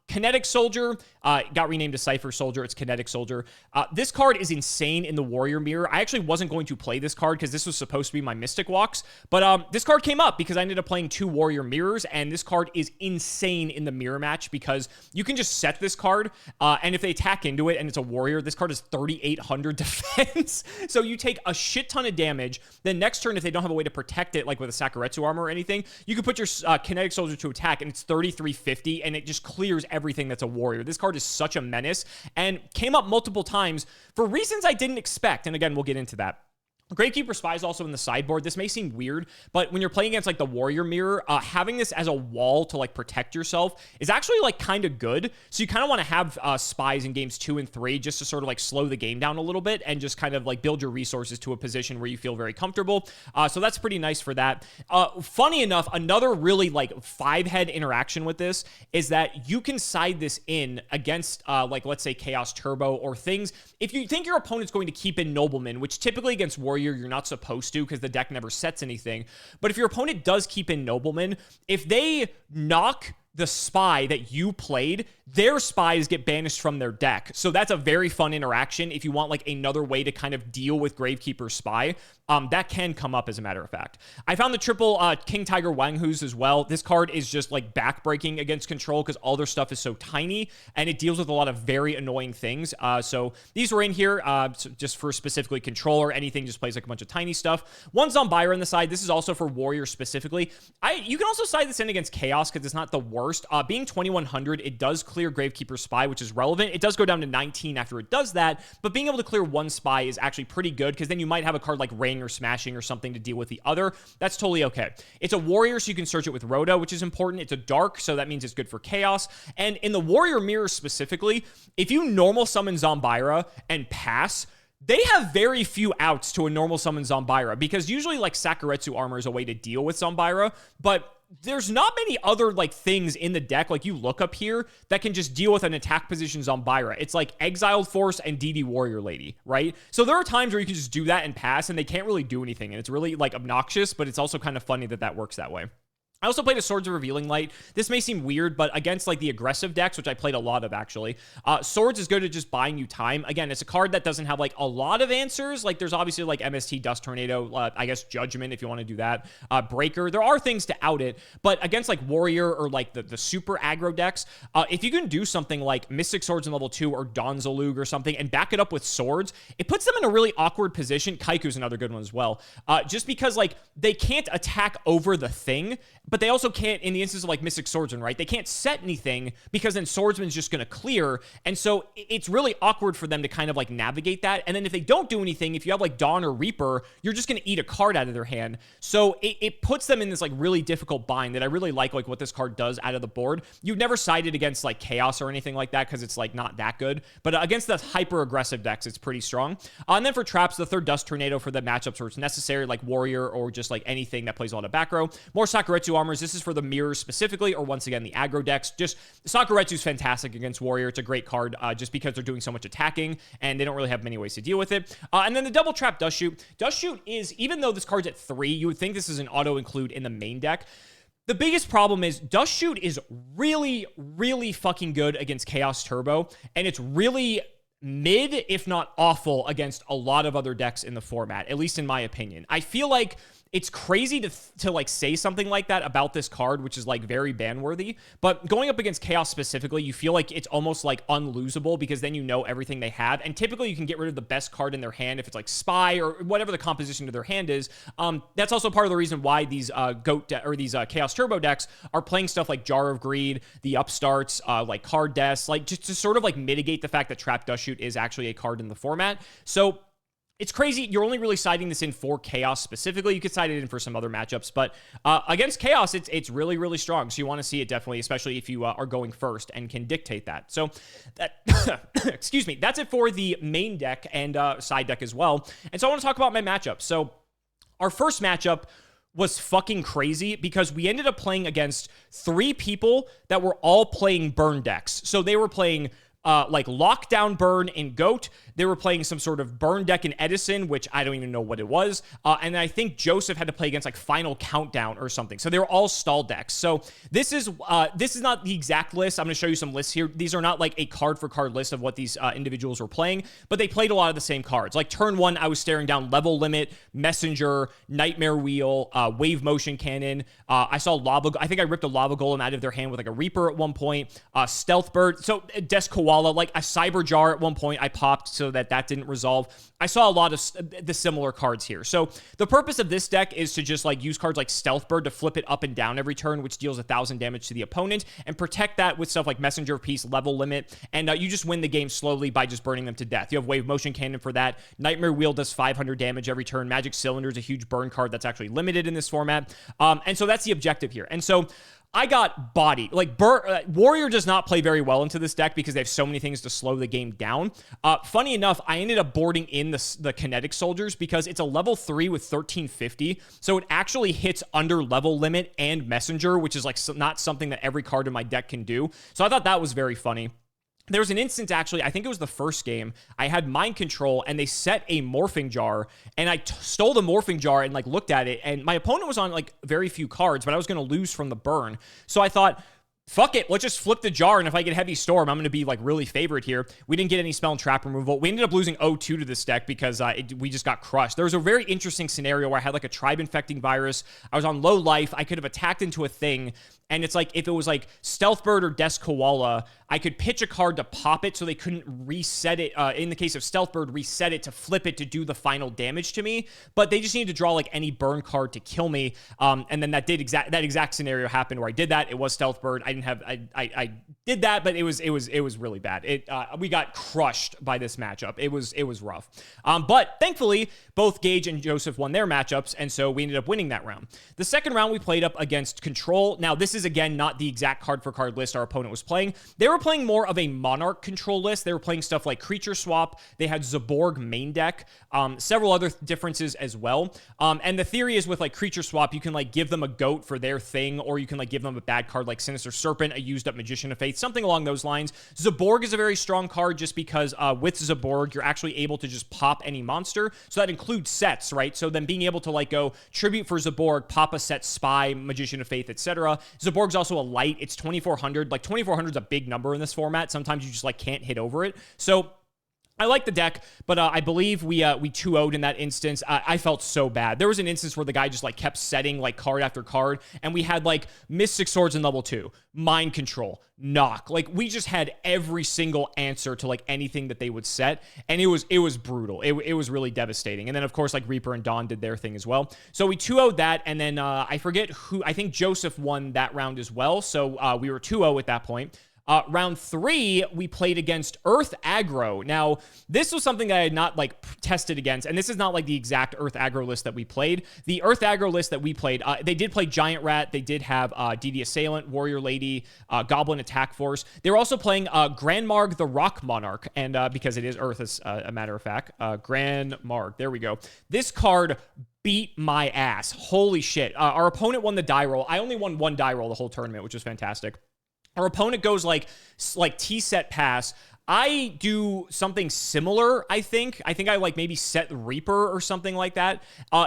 Kinetic Soldier got renamed to Cypher Soldier. It's Kinetic Soldier. This card is insane in the Warrior Mirror. I actually wasn't going to play this card because this was supposed to be my Mystic Walks, but this card came up because I ended up playing 2 Warrior Mirrors, and this card is insane in the Mirror match because you can just set this card, and if they attack into it and it's a Warrior, this card is 3,800 defense. So you take a shit ton of damage. Then next turn, if they don't have a way to protect it, like with a Sakuretsu armor or anything, you can put your Kinetic Soldier to attack, and it's 3,350, and it just clears everything that's a Warrior. This card is such a menace and came up multiple times for reasons I didn't expect. And again, we'll get into that. Gravekeeper Spy is also in the sideboard. This may seem weird, but when you're playing against like the Warrior Mirror, having this as a wall to like protect yourself is actually like kind of good. So you kind of want to have spies in games 2 and 3 just to sort of like slow the game down a little bit and just kind of like build your resources to a position where you feel very comfortable. So that's pretty nice for that. Funny enough, another really like 5-head interaction with this is that you can side this in against like let's say Chaos Turbo or things. If you think your opponent's going to keep in Nobleman, which typically against Warrior you're not supposed to because the deck never sets anything. But if your opponent does keep in Nobleman, if they knock the spy that you played, their spies get banished from their deck. So that's a very fun interaction if you want like another way to kind of deal with Gravekeeper's spy. That can come up, as a matter of fact. I found the triple King Tiger Wanghus as well. This card is just like backbreaking against control because all their stuff is so tiny and it deals with a lot of very annoying things. So these were in here just for specifically control or anything, just plays like a bunch of tiny stuff. One Zombira on the side. This is also for Warrior specifically. You can also side this in against Chaos because it's not the worst. Being 2100, it does clear Gravekeeper's spy, which is relevant. It does go down to 19 after it does that, but being able to clear one spy is actually pretty good because then you might have a card like Ring or Smashing or something to deal with the other. That's totally okay. It's a Warrior, so you can search it with Rhoda, which is important. It's a Dark, so that means it's good for Chaos. And in the Warrior Mirror specifically, if you normal summon Zombira and pass, they have very few outs to a normal summon Zombira because usually like Sakuretsu Armor is a way to deal with Zombira, but there's not many other like things in the deck like you look up here that can just deal with an attack position Zombira. It's like Exiled Force and DD Warrior Lady, right? So there are times where you can just do that and pass and they can't really do anything, and it's really like obnoxious, but it's also kind of funny that that works that way. I also played a Swords of Revealing Light. This may seem weird, but against like the aggressive decks, which I played a lot of actually, Swords is good at just buying you time. Again, it's a card that doesn't have like a lot of answers. Like there's obviously like MST, Dust Tornado, I guess Judgment if you want to do that, Breaker. There are things to out it, but against like Warrior or like the super aggro decks, if you can do something like Mystic Swords in level 2 or Donzalug or something and back it up with Swords, it puts them in a really awkward position. Kaiku's another good one as well, just because like they can't attack over the thing, but they also can't, in the instance of like Mystic Swordsman, right? They can't set anything because then Swordsman's just going to clear. And so it's really awkward for them to kind of like navigate that. And then if they don't do anything, if you have like Dawn or Reaper, you're just going to eat a card out of their hand. So it puts them in this like really difficult bind that I really like what this card does out of the board. You've never sided against like Chaos or anything like that because it's like not that good. But against the hyper aggressive decks, it's pretty strong. And then for traps, the third Dust Tornado for the matchups where it's necessary, like Warrior or just like anything that plays a lot of back row. More Sakuretsu Armors. This is for the mirrors specifically, or once again, the aggro decks. Just Sakuretsu's fantastic against Warrior. It's a great card just because they're doing so much attacking and they don't really have many ways to deal with it. And then the double trap Dust Shoot. Dust Shoot is, even though this card's at 3, you would think this is an auto include in the main deck. The biggest problem is Dust Shoot is really, really fucking good against Chaos Turbo, and it's really mid, if not awful, against a lot of other decks in the format, at least in my opinion. I feel like it's crazy to like say something like that about this card, which is like very ban-worthy, but going up against Chaos specifically, you feel like it's almost like unlosable because then you know everything they have, and typically you can get rid of the best card in their hand if it's like Spy or whatever the composition of their hand is. That's also part of the reason why these these Chaos Turbo decks are playing stuff like Jar of Greed, the Upstarts, like Card Deaths, like just to sort of like mitigate the fact that Trap Dust Shoot is actually a card in the format. So it's crazy. You're only really siding this in for Chaos specifically. You could side it in for some other matchups, but against Chaos, it's really, really strong. So you want to see it definitely, especially if you are going first and can dictate that. So that, excuse me, that's it for the main deck and side deck as well. And so I want to talk about my matchup. So our first matchup was fucking crazy because we ended up playing against 3 people that were all playing burn decks. So they were playing like Lockdown Burn in GOAT. They were playing some sort of burn deck in Edison, which I don't even know what it was. And I think Joseph had to play against like Final Countdown or something. So they were all stall decks. So this is not the exact list. I'm going to show you some lists here. These are not like a card for card list of what these individuals were playing, but they played a lot of the same cards. Like turn 1, I was staring down Level Limit, Messenger, Nightmare Wheel, Wave Motion Cannon. I saw Lava. I think I ripped a Lava Golem out of their hand with like a Reaper at one point. Stealth Bird. So Desk Koala, like a Cyber Jar at one point I popped so that didn't resolve. I saw a lot of the similar cards here. So the purpose of this deck is to just like use cards like Stealth Bird to flip it up and down every turn, which deals 1,000 damage to the opponent, and protect that with stuff like Messenger of Peace, Level Limit, and you just win the game slowly by just burning them to death. You have Wave Motion Cannon for that. Nightmare Wheel does 500 damage every turn. Magic Cylinder is a huge burn card that's actually limited in this format. And so that's the objective here. And so I got bodied. Like, Warrior does not play very well into this deck because they have so many things to slow the game down. Funny enough, I ended up boarding in the Kinetic Soldiers because it's a level 3 with 1350, so it actually hits under Level Limit and Messenger, which is like not something that every card in my deck can do. So I thought that was very funny. There was an instance, actually, I think it was the first game, I had Mind Control, and they set a Morphing Jar, and I stole the Morphing Jar and, like, looked at it, and my opponent was on, like, very few cards, but I was going to lose from the burn. So I thought, fuck it, let's just flip the jar, and if I get Heavy Storm, I'm going to be, like, really favored here. We didn't get any spell and trap removal. We ended up losing 0-2 to this deck because we just got crushed. There was a very interesting scenario where I had, like, a tribe-infecting virus. I was on low life. I could have attacked into a thing, and it's like, if it was, like, Stealth Bird or Desk Koala, I could pitch a card to pop it so they couldn't reset it. In the case of Stealth Bird, reset it to flip it to do the final damage to me, but they just needed to draw, like, any burn card to kill me, and then that exact scenario happened where I did that. It was Stealth Bird. I did that, but it was really bad. We got crushed by this matchup. It was rough. But thankfully, both Gage and Joseph won their matchups, and so we ended up winning that round. The second round we played up against Control. Now, this is again not the exact card for card list our opponent was playing. They were playing more of a Monarch control list. They were playing stuff like Creature Swap. They had Zaborg main deck, several other differences as well. And the theory is with like Creature Swap, you can like give them a goat for their thing, or you can like give them a bad card like Sinister Serpent, a used up Magician of Faith, something along those lines. Zaborg is a very strong card just because with Zaborg, you're actually able to just pop any monster. So that includes sets, right? So then being able to like go Tribute for Zaborg, pop a set Spy, Magician of Faith, etc. Zaborg's also a light. It's 2400. Like 2400 is a big number in this format. Sometimes you just like can't hit over it. So I like the deck, but I believe we 2-0'd in that instance. I felt so bad. There was an instance where the guy just like kept setting like card after card, and we had like Mystic Swords in level 2, Mind Control, Knock. Like we just had every single answer to like anything that they would set, and it was brutal. It was really devastating. And then of course like Reaper and Dawn did their thing as well. So we 2-0'd that, and then I forget who. I think Joseph won that round as well. So we were 2-0 at that point. Round 3, we played against Earth Aggro. Now, this was something that I had not, like, tested against, and this is not, like, the exact Earth Aggro list that we played. The Earth Aggro list that we played, they did play Giant Rat. They did have DD Assailant, Warrior Lady, Goblin Attack Force. They were also playing Grand Marg the Rock Monarch, and because it is Earth, as a matter of fact. Grand Marg, there we go. This card beat my ass. Holy shit. Our opponent won the die roll. I only won one die roll the whole tournament, which was fantastic. Our opponent goes like T-set pass. I do something similar, I think. I like maybe set Reaper or something like that.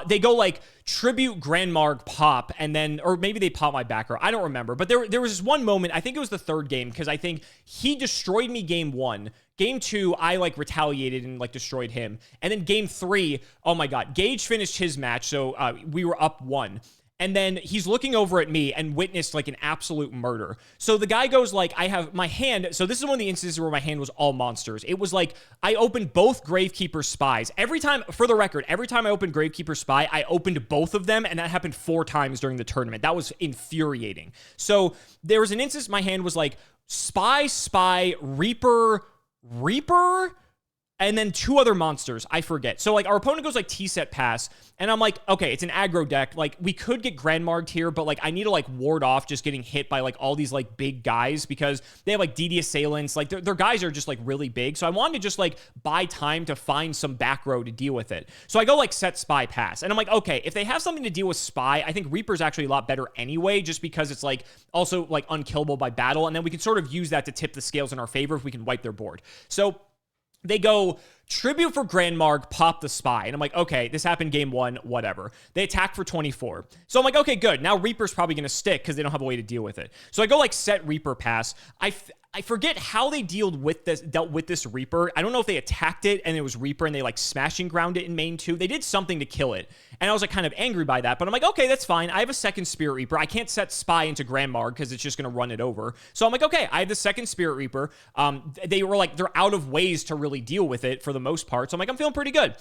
They go like Tribute Grand Marg pop, and then, or maybe they pop my back row. I don't remember. But there was this one moment, I think it was the third game, because I think he destroyed me game 1. Game 2, I like retaliated and like destroyed him. And then game 3, oh my God, Gage finished his match, so we were up 1. And then he's looking over at me and witnessed like an absolute murder. So the guy goes like, I have my hand. So this is one of the instances where my hand was all monsters. It was like, I opened both Gravekeeper Spies. Every time, for the record, every time I opened Gravekeeper Spy, I opened both of them. And that happened 4 times during the tournament. That was infuriating. So there was an instance my hand was like Spy, Reaper, and then 2 other monsters, I forget. So, like, our opponent goes, like, T-set pass, and I'm like, okay, it's an aggro deck. Like, we could get Grand Marged here, but, like, I need to, like, ward off just getting hit by, like, all these, like, big guys because they have, like, DD Assailants. Like, their guys are just, like, really big. So I wanted to just, like, buy time to find some back row to deal with it. So I go, like, set Spy pass, and I'm like, okay, if they have something to deal with Spy, I think Reaper's actually a lot better anyway, just because it's, like, also, like, unkillable by battle, and then we can sort of use that to tip the scales in our favor if we can wipe their board. So they go Tribute for Grand Marg, pop the Spy. And I'm like, okay, this happened game 1, whatever. They attack for 24. So I'm like, okay, good. Now Reaper's probably going to stick because they don't have a way to deal with it. So I go like set Reaper pass. I forget how they dealt with this Reaper. I don't know if they attacked it and it was Reaper and they like smashing ground it in main 2. They did something to kill it. And I was like kind of angry by that, but I'm like, okay, that's fine. I have a second Spirit Reaper. I can't set Spy into Grand Marg because it's just going to run it over. So I'm like, okay, I have the second Spirit Reaper. They were like, they're out of ways to really deal with it for the most part. So I'm like, I'm feeling pretty good.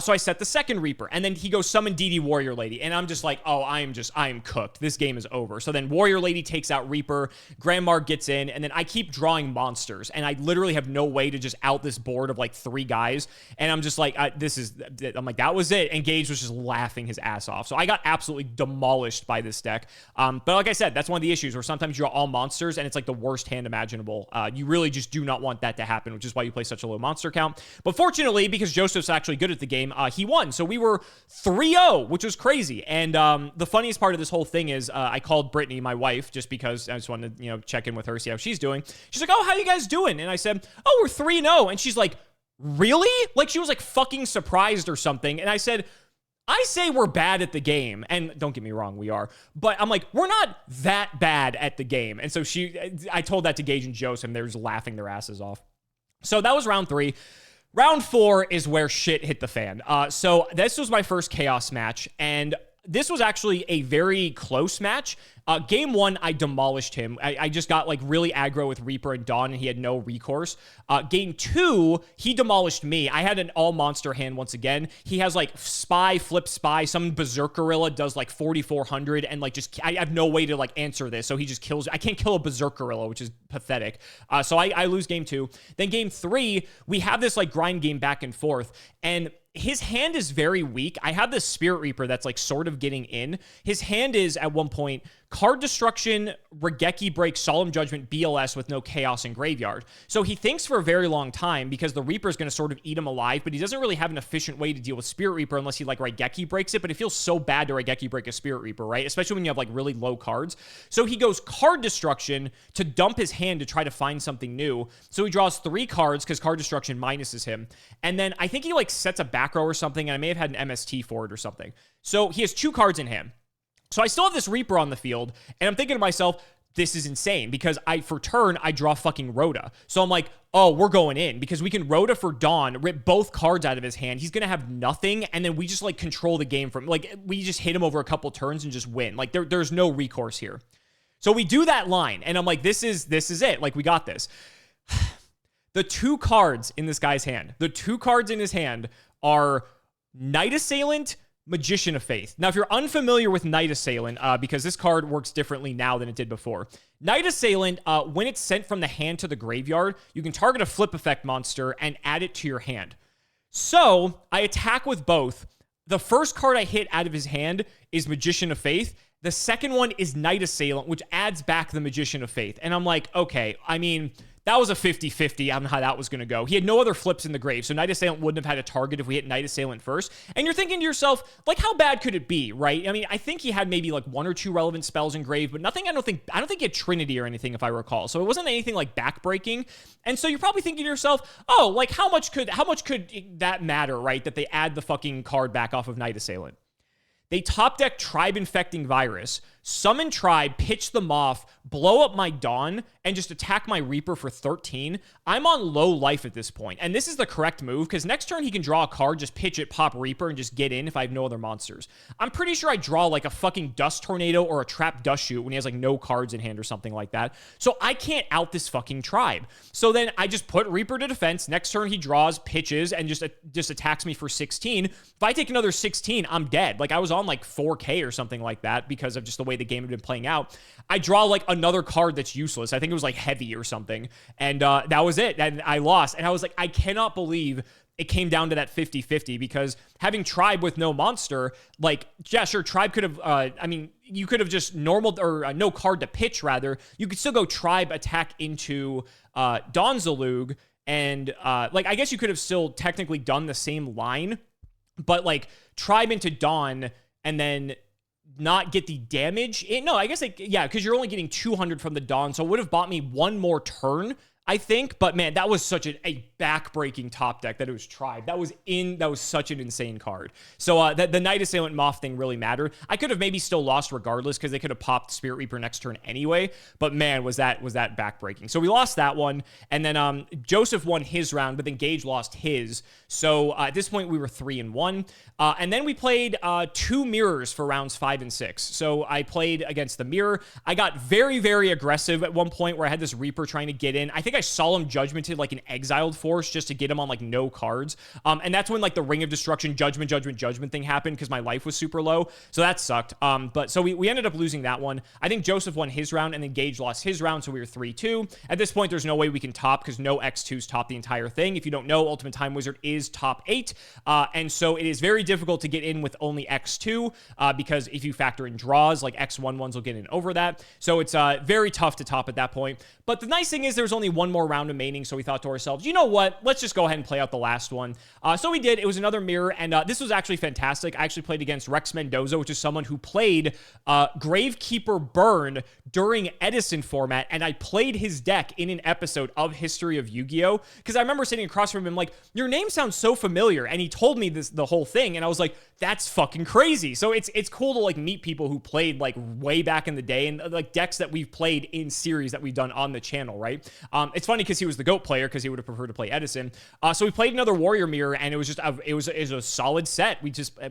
So I set the second Reaper, and then he goes summon DD Warrior Lady. And I'm just like, oh, I am cooked. This game is over. So then Warrior Lady takes out Reaper. Grand Marg gets in, and then I keep drawing monsters, and I literally have no way to just out this board of like 3 guys. And I'm just like, I'm like, that was it. And Gage was just laughing his ass off. So I got absolutely demolished by this deck. But like I said, that's one of the issues where sometimes you draw all monsters and it's like the worst hand imaginable. You really just do not want that to happen, which is why you play such a low monster count. But fortunately, because Joseph's actually good at the game, he won. So we were 3-0, which was crazy. And the funniest part of this whole thing is I called Brittany, my wife, just because I just wanted to, check in with her, see how she's doing. She's like, oh, how you guys doing? And I said, oh, we're 3-0. And she's like, really? Like, she was like fucking surprised or something. And I said, I say we're bad at the game, and don't get me wrong, we are, but I'm like, we're not that bad at the game. And so I told that to Gage and Joseph, and they're just laughing their asses off. So that was round 3. Round 4 is where shit hit the fan. So this was my first Chaos match, and this was actually a very close match. Game 1, I demolished him. I just got like really aggro with Reaper and Dawn, and he had no recourse. Game 2, he demolished me. I had an all monster hand once again. He has like Spy, Flip Spy, some Berserkerilla does like 4,400, and like just, I have no way to like answer this, so he just kills. I can't kill a Berserkerilla, which is pathetic. So I lose game 2. Then game 3, we have this like grind game back and forth, and his hand is very weak. I have this Spirit Reaper that's like sort of getting in. His hand is at one point Card Destruction, Regeki Break, Solemn Judgment, BLS with no Chaos and Graveyard. So he thinks for a very long time because the Reaper is going to sort of eat him alive, but he doesn't really have an efficient way to deal with Spirit Reaper unless he like Regeki breaks it, but it feels so bad to Regeki break a Spirit Reaper, right? Especially when you have like really low cards. So he goes Card Destruction to dump his hand to try to find something new. So he draws 3 cards because Card Destruction minuses him. And then I think he like sets a back row or something, and I may have had an MST for it or something. So he has 2 cards in hand. So I still have this Reaper on the field, and I'm thinking to myself, this is insane, because for turn, I draw fucking Rhoda. So I'm like, oh, we're going in, because we can Rhoda for Dawn, rip both cards out of his hand. He's going to have nothing, and then we just, like, control the game from, like, we just hit him over a couple turns and just win. Like, there's no recourse here. So we do that line, and I'm like, this is it. Like, we got this. The 2 cards in this guy's hand, the 2 cards in his hand are Night Assailant, Magician of Faith. Now, if you're unfamiliar with Night Assailant, because this card works differently now than it did before, Night Assailant, when it's sent from the hand to the graveyard, you can target a flip effect monster and add it to your hand. So I attack with both. The first card I hit out of his hand is Magician of Faith. The second one is Night Assailant, which adds back the Magician of Faith. And I'm like, okay, I mean, that was a 50-50 on how that was going to go. He had no other flips in the grave, so Night Assailant wouldn't have had a target if we hit Night Assailant first. And you're thinking to yourself, like, how bad could it be, right? I mean, I think he had maybe like 1 or 2 relevant spells in grave, but nothing, I don't think he had Trinity or anything, if I recall. So it wasn't anything like backbreaking. And so you're probably thinking to yourself, oh, like, how much could that matter, right? That they add the fucking card back off of Night Assailant. They top deck Tribe Infecting Virus, summon Tribe, pitch them off, blow up my Dawn, and just attack my Reaper for 13. I'm on low life at this point, and this is the correct move, because next turn he can draw a card, just pitch it, pop Reaper, and just get in if I have no other monsters. I'm pretty sure I draw like a fucking Dust Tornado or a Trap Dust Shoot when he has like no cards in hand or something like that. So I can't out this fucking Tribe. So then I just put Reaper to defense. Next turn he draws, pitches, and just attacks me for 16. If I take another 16, I'm dead. Like, I was on like 4K or something like that because of just the way the game had been playing out. I draw like another card that's useless. I think it was like Heavy or something. And that was it. And I lost. And I was like, I cannot believe it came down to that 50-50, because having Tribe with no monster, like, yeah, sure, Tribe could have, I mean, you could have just normal, or no card to pitch, rather. You could still go Tribe attack into Donzalug, and, like, I guess you could have still technically done the same line, but, like, Tribe into Dawn, and then not get the damage. No, I guess, like, yeah, because you're only getting 200 from the Dawn, so it would have bought me 1 more turn, I think. But man, that was such a back-breaking top deck that it was Tribe. That was such an insane card. So the Night Assailant Moth thing really mattered. I could have maybe still lost regardless, because they could have popped Spirit Reaper next turn anyway. But man, was that back-breaking. So we lost that one, and then Joseph won his round, but then Gage lost his. So at this point, we were 3-1. And then we played 2 mirrors for rounds 5 and 6. So I played against the mirror. I got very, very aggressive at one point where I had this Reaper trying to get in. I think I Solemn Judgmented like an Exiled Force just to get him on like no cards. And that's when like the Ring of Destruction, Judgment thing happened, because my life was super low. So that sucked. But so we ended up losing that one. I think Joseph won his round, and then Gage lost his round. So we were 3-2. At this point, there's no way we can top, because no X2s top the entire thing. If you don't know, Ultimate Time Wizard is top 8. And so it is very difficult to get in with only X2, because if you factor in draws, like X1 ones will get in over that. So it's very tough to top at that point. But the nice thing is there's only 1 more round remaining, so we thought to ourselves, you know what? Let's just go ahead and play out the last one. So we did. It was another mirror, and this was actually fantastic. I actually played against Rex Mendoza, which is someone who played Gravekeeper Burn during Edison format, and I played his deck in an episode of History of Yu-Gi-Oh! Because I remember sitting across from him like, your name sounds so familiar, and he told me the whole thing, and I was like, that's fucking crazy. So it's cool to like meet people who played like way back in the day, and like decks that we've played in series that we've done on the channel, right? It's funny because he was the GOAT player, because he would have preferred to play Edison. So we played another Warrior Mirror, and it was just it was a solid set.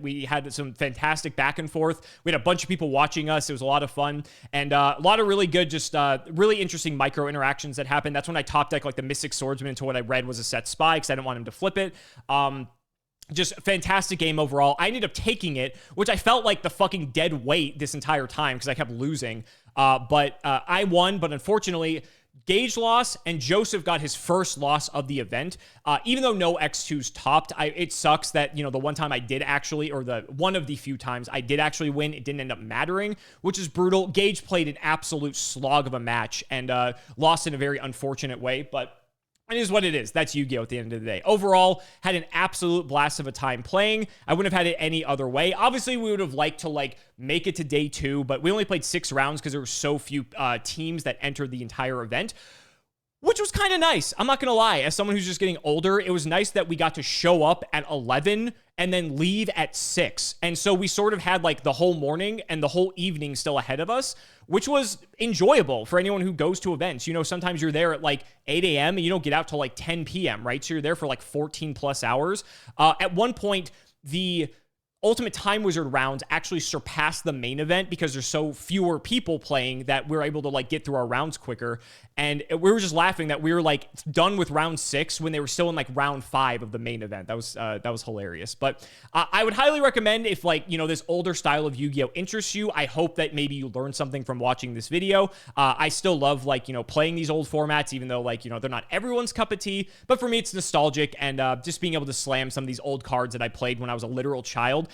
We had some fantastic back and forth. We had a bunch of people watching us. It was a lot of fun, and a lot of really good, just really interesting micro interactions that happened. That's when I top decked like the Mystic Swordsman into what I read was a set spy, because I didn't want him to flip it. Just fantastic game overall. I ended up taking it, which I felt like the fucking dead weight this entire time because I kept losing. But I won, but unfortunately, Gage lost, and Joseph got his first loss of the event. Even though no X2s topped, it sucks that, you know, the one time I did actually, or the one of the few times I did actually win, it didn't end up mattering, which is brutal. Gage played an absolute slog of a match and lost in a very unfortunate way, but it is what it is. That's Yu-Gi-Oh! At the end of the day. Overall, had an absolute blast of a time playing. I wouldn't have had it any other way. Obviously, we would have liked to like make it to day 2, but we only played 6 rounds because there were so few teams that entered the entire event, which was kind of nice. I'm not going to lie. As someone who's just getting older, it was nice that we got to show up at 11 and then leave at 6. And so we sort of had like the whole morning and the whole evening still ahead of us, which was enjoyable for anyone who goes to events. You know, sometimes you're there at like 8 a.m. and you don't get out till like 10 p.m., right? So you're there for like 14 plus hours. At one point, the Ultimate Time Wizard rounds actually surpassed the main event because there's so fewer people playing that we're able to like get through our rounds quicker. And we were just laughing that we were like done with round 6 when they were still in like round 5 of the main event. That was hilarious. But I would highly recommend, if like, you know, this older style of Yu-Gi-Oh! Interests you, I hope that maybe you learned something from watching this video. I still love like, you know, playing these old formats, even though like, you know, they're not everyone's cup of tea, but for me, it's nostalgic, and just being able to slam some of these old cards that I played when I was a literal child.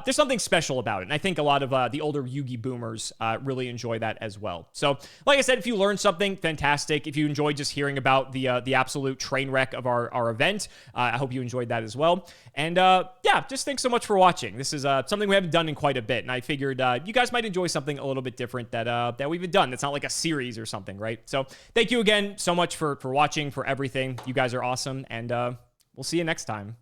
There's something special about it, and I think a lot of the older Yu-Gi boomers really enjoy that as well. So, like I said, if you learned something, fantastic. If you enjoyed just hearing about the absolute train wreck of our event, I hope you enjoyed that as well. And yeah, just thanks so much for watching. This is something we haven't done in quite a bit, and I figured you guys might enjoy something a little bit different that we've done. That's not like a series or something, right? So, thank you again so much for watching, for everything. You guys are awesome, and we'll see you next time.